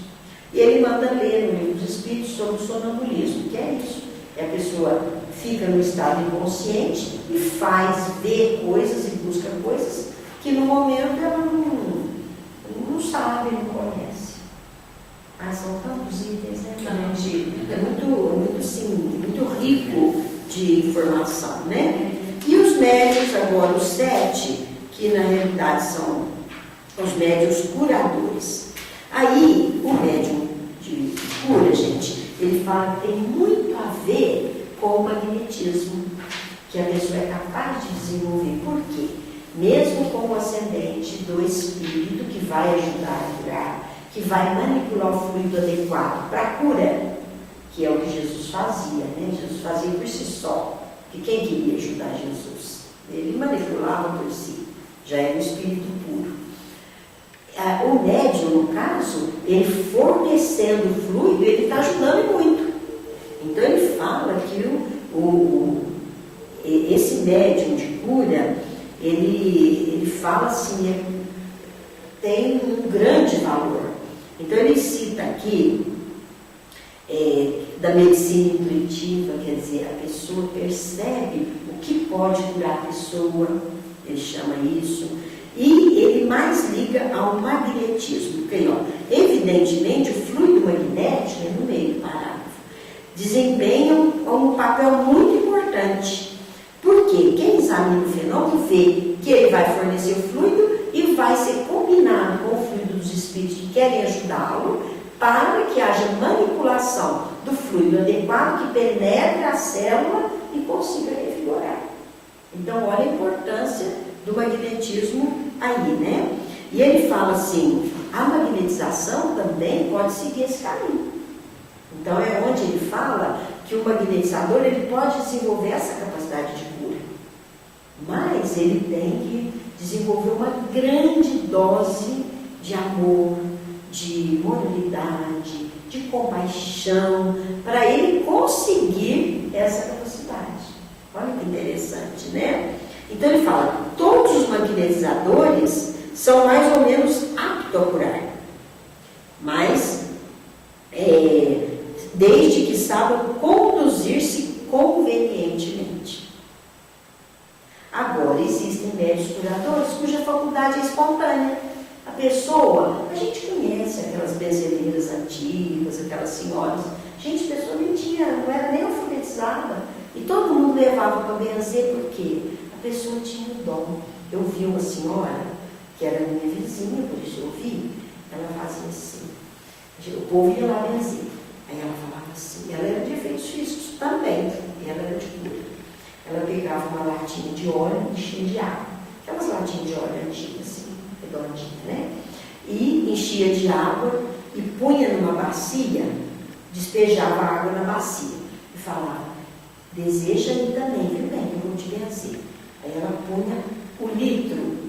E ele manda ler no livro dos Espíritos sobre o sonambulismo, que é isso. A pessoa fica no estado inconsciente e faz, vê coisas e busca coisas que no momento ela não sabe, não conhece. São tantos itens, né? É muito, assim, muito rico de informação, né? E os médiuns, agora, os 7, que na realidade são os médiuns curadores. Aí, o médium de cura, gente, ele fala que tem muito a ver com o magnetismo, que a pessoa é capaz de desenvolver. Por quê? Mesmo com o ascendente do espírito, que vai ajudar a curar, que vai manipular o fluido adequado para a cura, que é o que Jesus fazia, né? Jesus fazia por si só. E quem queria ajudar Jesus? Ele manipulava por si, já era um espírito puro. O médium, no caso, ele fornecendo o fluido, ele está ajudando muito. Então ele fala que esse médium de cura, ele fala assim, tem um grande valor. Então ele cita aqui da medicina intuitiva, quer dizer, a pessoa percebe o que pode curar a pessoa, ele chama isso, e ele mais liga ao magnetismo, porque, ó, evidentemente o fluido magnético, no meio do parágrafo, desempenha um papel muito importante, porque quem examina o fenômeno vê que ele vai fornecer o fluido e vai ser combinado com o espíritos que querem ajudá-lo, para que haja manipulação do fluido adequado que penetre a célula e consiga revigorar. Então, olha a importância do magnetismo aí, né? E ele fala assim, a magnetização também pode seguir esse caminho. Então, é onde ele fala que o magnetizador ele pode desenvolver essa capacidade de cura, mas ele tem que desenvolver uma grande dose de amor, de moralidade, de compaixão, para ele conseguir essa capacidade. Olha que interessante, né? Então ele fala, todos os magnetizadores são mais ou menos aptos a curar, mas desde que saibam conduzir-se convenientemente. Agora, existem médios curadores cuja faculdade é espontânea. A pessoa, a gente conhece aquelas benzeleiras antigas, aquelas senhoras. Gente, a pessoa não era nem alfabetizada. E todo mundo levava para benzer, porque a pessoa tinha o dom. Eu vi uma senhora, que era minha vizinha, por isso eu vi, ela fazia assim. O povo ia lá benzer. Aí ela falava assim, ela era de efeitos físicos também, e ela era de cura. Ela pegava uma latinha de óleo e enchia de água. Aquelas latinhas de óleo antigas, assim, redondinha, né? E enchia de água e punha numa bacia, despejava a água na bacia e falava, deseja-me também, viu bem, eu vou te benzer. Aí ela punha o litro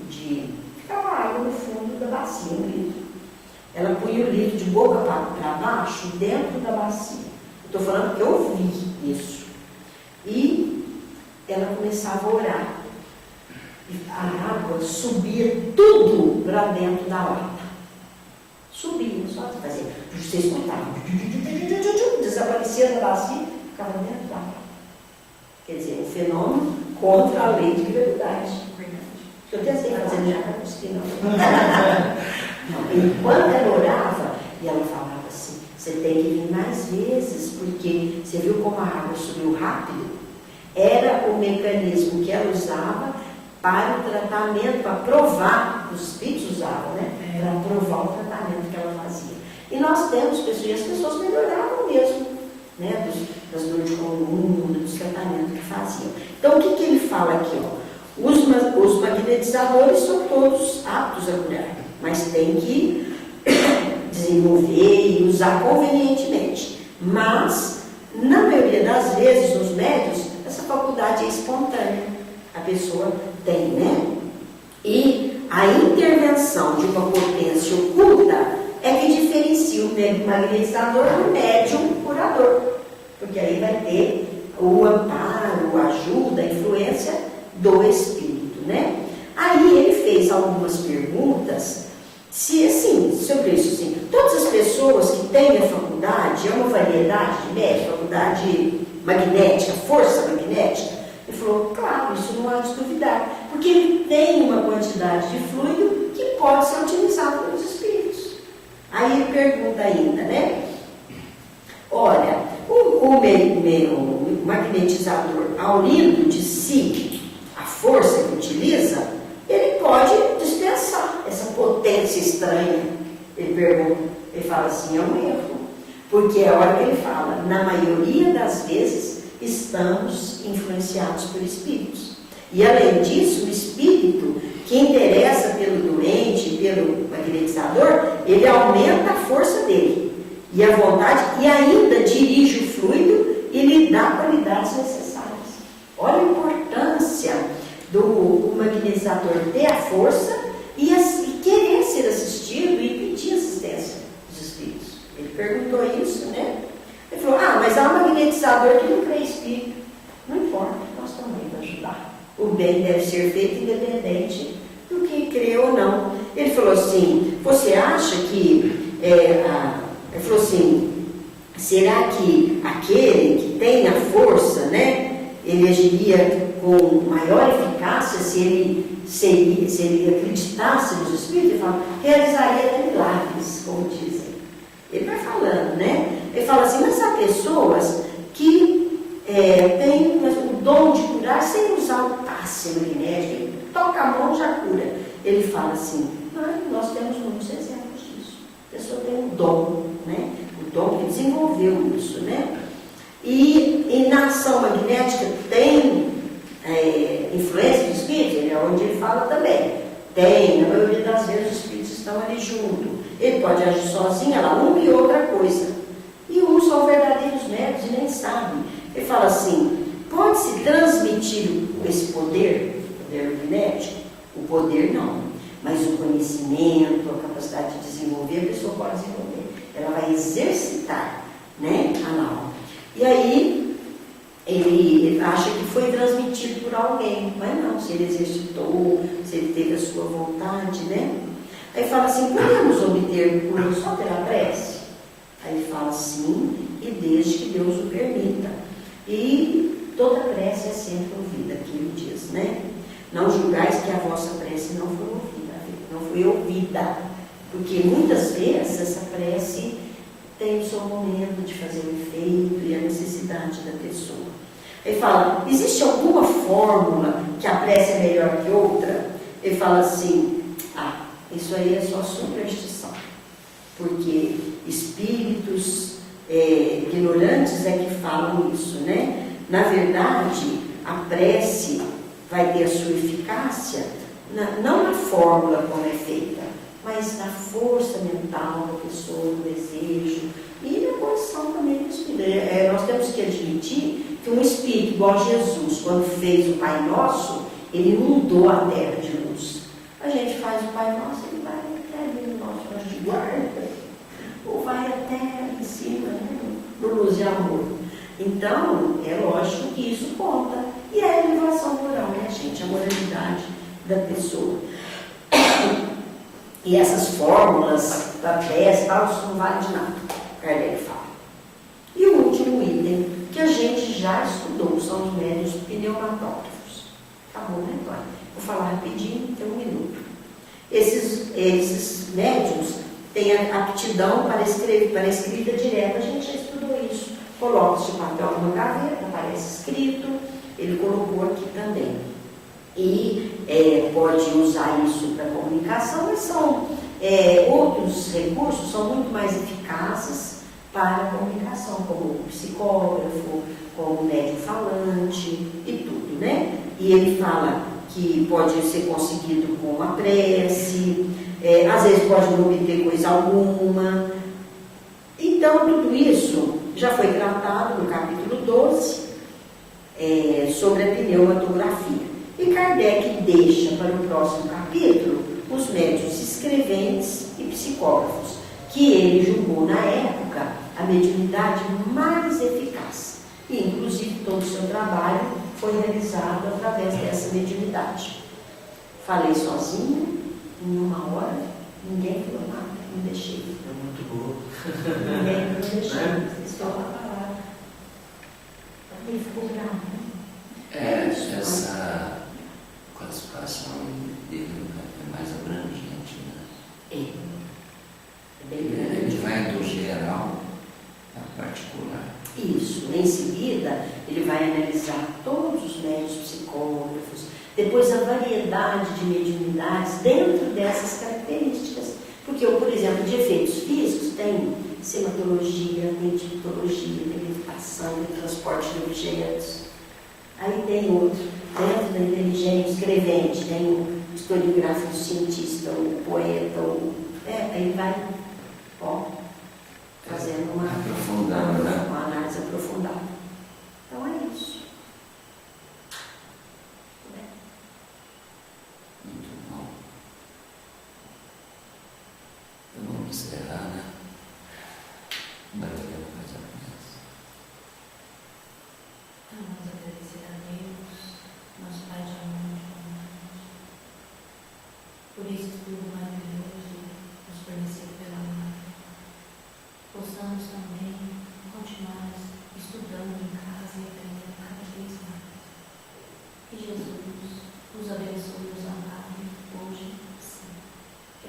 ficava água no fundo da bacia, um litro. Ela punha o litro de boca para baixo dentro da bacia. Estou falando que eu vi isso. E ela começava a orar. E a água subia tudo para dentro da lata. Subia, só de fazer. Você escutava. Desaparecia da bacia, ficava dentro da lata. Quer dizer, um fenômeno contra a lei de gravidade. Eu tentei fazer, já não consegui, não. Enquanto ela orava, e ela falava assim, você tem que vir mais vezes, porque você viu como a água subiu rápido? Era o mecanismo que ela usava para o tratamento, para provar, os espíritos usavam, né? Para provar o tratamento que ela fazia. E nós temos pessoas, e as pessoas melhoravam mesmo, né? Das dores de coluna, dos tratamentos que faziam. Então, o que ele fala aqui, ó? Os magnetizadores são todos aptos a curar, mas tem que desenvolver e usar convenientemente. Mas, na maioria das vezes, nos médios, essa faculdade é espontânea. A pessoa tem, né? E a intervenção de uma potência oculta é que diferencia o magnetizador do médium curador. Porque aí vai ter o amparo, a ajuda, a influência do espírito, né? Aí ele fez algumas perguntas, se assim, sobre isso, assim, todas as pessoas que têm a faculdade, é uma variedade de médium, faculdade magnética, força magnética, ele falou, claro, isso não há de duvidar, porque ele tem uma quantidade de fluido que pode ser utilizado pelos espíritos. Aí ele pergunta ainda, né? Olha, o magnetizador, aurindo de si a força que utiliza, ele pode dispensar essa potência estranha. Ele pergunta, ele fala assim, é um erro, porque é a hora que ele fala, na maioria das vezes estamos influenciados por espíritos. E além disso, o espírito que interessa pelo doente, pelo magnetizador, ele aumenta a força dele e a vontade, e ainda dirige o fluido e lhe dá qualidades necessárias. Olha a importância do magnetizador ter a força e querer ser assistido e pedir assistência dos espíritos. Ele perguntou isso, né? Ele falou, mas há um magnetizador que não crê espírito. Não importa, nós estamos aí para ajudar. O bem deve ser feito independente do que crê ou não. Ele falou assim, você acha que... ele falou assim, será que aquele que tem a força, né? Ele agiria com maior eficácia se ele acreditasse nos espíritos? Ele fala, realizaria até milagres, como dizem. Ele vai falando, né? Ele fala assim, mas há pessoas que têm o dom de curar sem usar o passe magnético, ele toca a mão e já cura. Ele fala assim, nós temos muitos exemplos disso. A pessoa tem um dom, né? O dom que desenvolveu isso, né? E na ação magnética tem influência de espírito, é onde ele fala também. Tem, na maioria das vezes os espíritos estão ali junto. Ele pode agir sozinho, ela uma e outra coisa. E uns são verdadeiros médios e nem sabem. Ele fala assim, pode-se transmitir esse poder magnético? O poder não, mas o conhecimento, a capacidade de desenvolver, a pessoa pode desenvolver. Ela vai exercitar, né, a alma. E aí, ele acha que foi transmitido por alguém, mas não, se ele exercitou, se ele teve a sua vontade, né? Aí fala assim, podemos obter cura só pela prece? Aí ele fala sim, e desde que Deus o permita. E toda prece é sempre ouvida, aqui ele diz, né? Não julgais que a vossa prece não foi ouvida, porque muitas vezes essa prece tem o seu momento de fazer o efeito e a necessidade da pessoa. Ele fala, existe alguma fórmula que a prece é melhor que outra? Ele fala assim, isso aí é só superstição, porque espíritos ignorantes é que falam isso, né? Na verdade, a prece vai ter a sua eficácia, não na fórmula como é feita, mas na força mental da pessoa, do desejo e na condição também do espírito. Nós temos que admitir que um espírito igual a Jesus, quando fez o Pai Nosso, ele inundou a terra de luz. A gente faz o Pai Nosso, ele vai até ali no nosso anjo de guarda, ou vai até em cima, né, no luz e amor. Então, é lógico que isso conta. E é a elevação moral, né, gente? A moralidade da pessoa. E essas fórmulas da prece, isso não vale de nada, Kardec fala. E o último item, que a gente já estudou, são os médiuns pneumatógrafos. Acabou, né, Antônio? Vou falar rapidinho, tem 1 minuto. Esses médiuns têm a aptidão para escrita direta, a gente já estudou isso. Coloca-se o papel numa gaveta, aparece escrito, ele colocou aqui também. E pode usar isso para comunicação, mas são outros recursos são muito mais eficazes para a comunicação, como o psicógrafo, como o médium falante e tudo, né? E ele fala que pode ser conseguido com a prece, às vezes pode não obter coisa alguma. Então, tudo isso já foi tratado no capítulo 12, sobre a pneumatografia. E Kardec deixa para o próximo capítulo os médiuns escreventes e psicógrafos, que ele julgou na época a mediunidade mais eficaz. E, inclusive, todo o seu trabalho foi realizado através dessa mediunidade. Falei sozinho, em 1 hora, ninguém falou nada, não deixei. É muito boa. Ninguém não deixou, vocês estão lá parados. Ele ficou bravo. Essa classificação dele é mais abrangente, né? Ele vai do geral ao particular. Isso. Em seguida, ele vai analisar todos os médiuns psicógrafos, depois a variedade de mediunidades dentro dessas características. Porque, por exemplo, de efeitos físicos, tem sematologia, tem tipologia, tem levitação, tem transporte de objetos. Aí tem outro, dentro da inteligência, o escrevente, tem o historiografo, o cientista, o poeta, aí vai, fazendo uma análise aprofundada. Então é isso. Muito bom. Então vamos encerrar.